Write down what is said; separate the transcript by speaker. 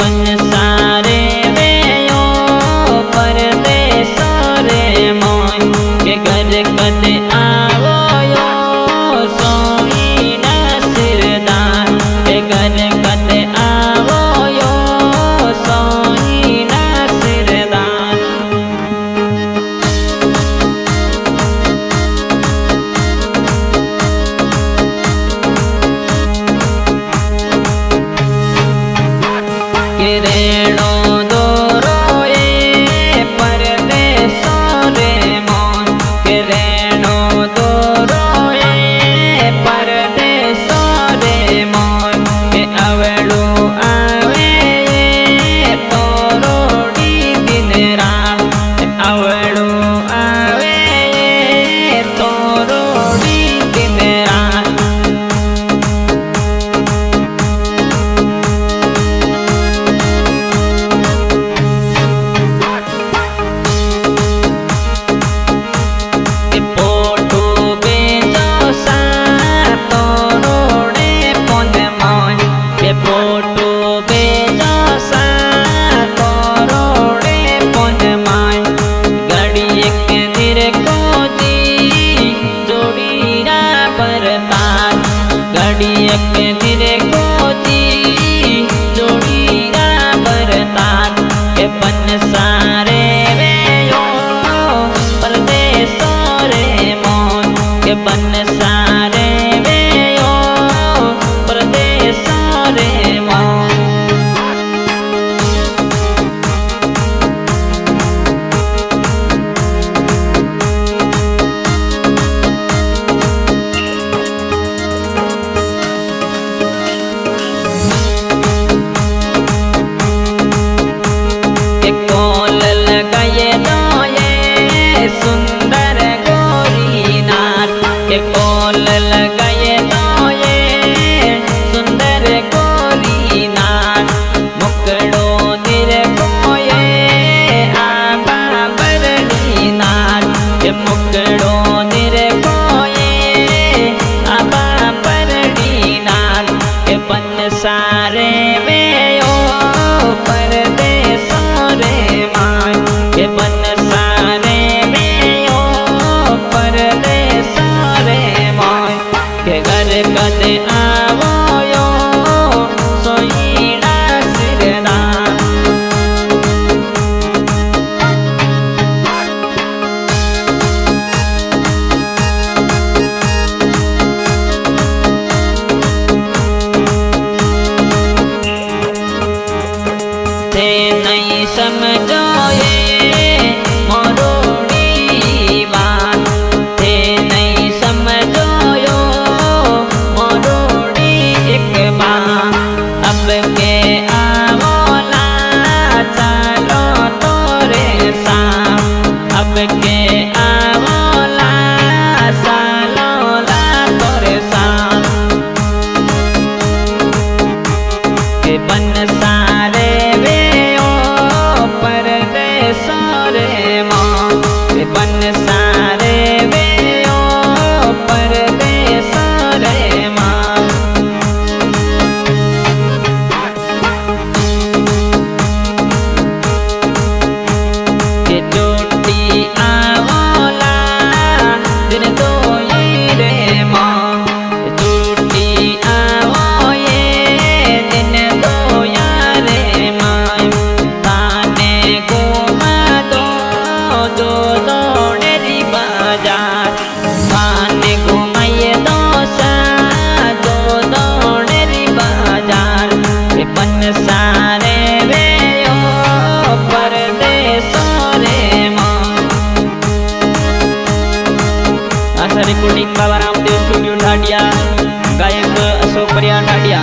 Speaker 1: बन सारे वेयो परदेस रे मोन के घर कद आवो यो सोई न सिरदार के घर कद आवो यो सोई न सिरदार। रेणो दोरो ए परदेस रे मोन के रेणो दोरो ए परदेस रे मोन के अवळू आवे तोरोडी दिन रात अवळू आवे तोरोडी दिन रात। एक धीरे कोची जोड़ीरा बरतान के बन सारे वेयो परदेस रे मोन के बन सारे वेयो परदेस रे मोन। सुंदर गोरी नार के कोल लगाए तो ये सुंदर गोरी नार मुकड़ो निर कोये आबा बरनी नार के मुकड़ो निर कोये आबा बरनी नार के बन सारे वेयो परदेस रे मान के बन सारे परदेस रे मोन के घर कद आवो यो सोई न सिरदार। ते नहीं समझो ये मोरोड़ी बात ते नहीं समझो यो मोरोड़ी एक बात अब के आवोला चलो तोरे साथ अब के आवोला सालोला तोरे साथ के बन सारे वेयो परदेस रे मोन के बन सारे वेयो परदेस रे मोन। के चोटी आवोला दिन दो ये रे मोन चोटी आवो ये दिन दो यारे माय ताने घुमा दो जो दौड़ेरी बाजार ताने घुमाइए दो सा जो दौड़ेरी बाजार के बन सारे वेयो परदेस रे मोन। आशा रिकॉर्डिंग बाबा रामदेव स्टूडियो ठाडिया गायक अशोक परिया ठाडिया।